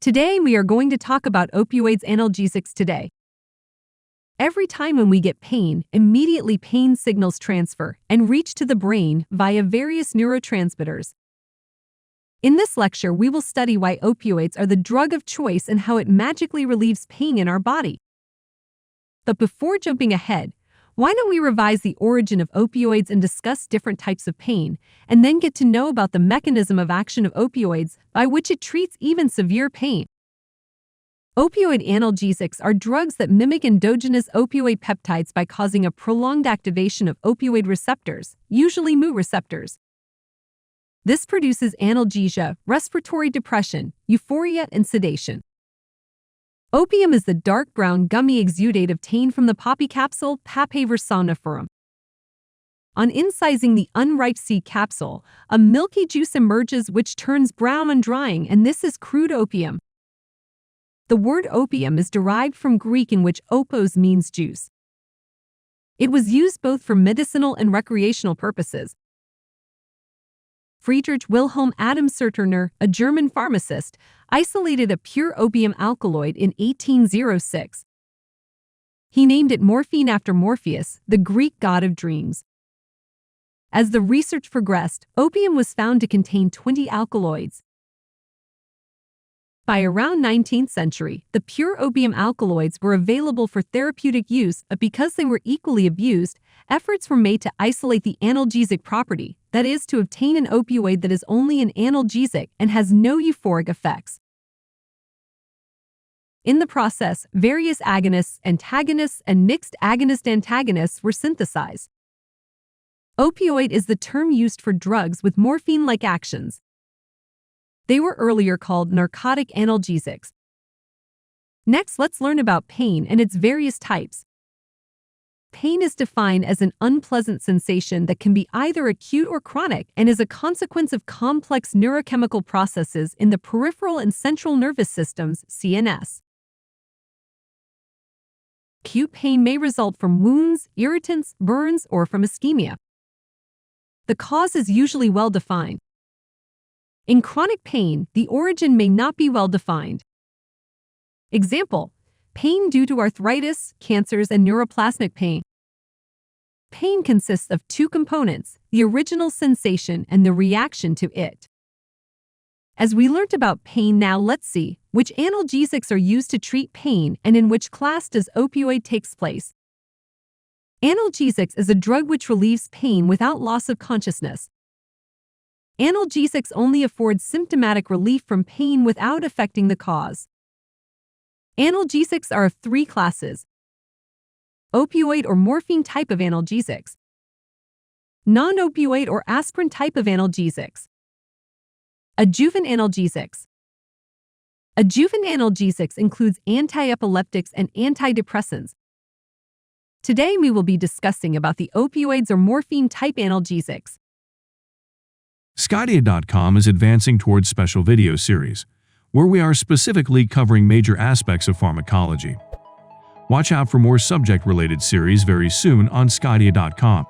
Today we are going to talk about opioids analgesics today. Every time when we get pain, immediately pain signals transfer and reach to the brain via various neurotransmitters. In this lecture, we will study why opioids are the drug of choice and how it magically relieves pain in our body. But before jumping ahead, why don't we revise the origin of opioids and discuss different types of pain, and then get to know about the mechanism of action of opioids by which it treats even severe pain. Opioid analgesics are drugs that mimic endogenous opioid peptides by causing a prolonged activation of opioid receptors, usually mu receptors. This produces analgesia, respiratory depression, euphoria, and sedation. Opium is the dark brown gummy exudate obtained from the poppy capsule Papaver somniferum. On incising the unripe seed capsule, a milky juice emerges which turns brown on drying, and this is crude opium. The word opium is derived from Greek, in which opos means juice. It was used both for medicinal and recreational purposes. Friedrich Wilhelm Adam Serturner, a German pharmacist, isolated a pure opium alkaloid in 1806. He named it morphine after Morpheus, the Greek god of dreams. As the research progressed, opium was found to contain 20 alkaloids. By around 19th century, the pure opium alkaloids were available for therapeutic use, but because they were equally abused, efforts were made to isolate the analgesic property, that is, to obtain an opioid that is only an analgesic and has no euphoric effects. In the process, various agonists, antagonists, and mixed agonist-antagonists were synthesized. Opioid is the term used for drugs with morphine-like actions. They were earlier called narcotic analgesics. Next, let's learn about pain and its various types. Pain is defined as an unpleasant sensation that can be either acute or chronic and is a consequence of complex neurochemical processes in the peripheral and central nervous systems, CNS. Acute pain may result from wounds, irritants, burns, or from ischemia. The cause is usually well defined. In chronic pain, the origin may not be well defined. Example: pain due to arthritis, cancers, and neuroplastic pain. Pain consists of two components, the original sensation and the reaction to it. As we learned about pain, now let's see which analgesics are used to treat pain and in which class does opioid takes place. Analgesics is a drug which relieves pain without loss of consciousness. Analgesics only afford symptomatic relief from pain without affecting the cause. Analgesics are of three classes: opioid or morphine type of analgesics, non-opioid or aspirin type of analgesics, adjuvant analgesics. Adjuvant analgesics includes anti-epileptics and antidepressants. Today we will be discussing about the opioids or morphine type analgesics. sqadia.com is advancing towards special video series, where we are specifically covering major aspects of pharmacology. Watch out for more subject-related series very soon on sqadia.com.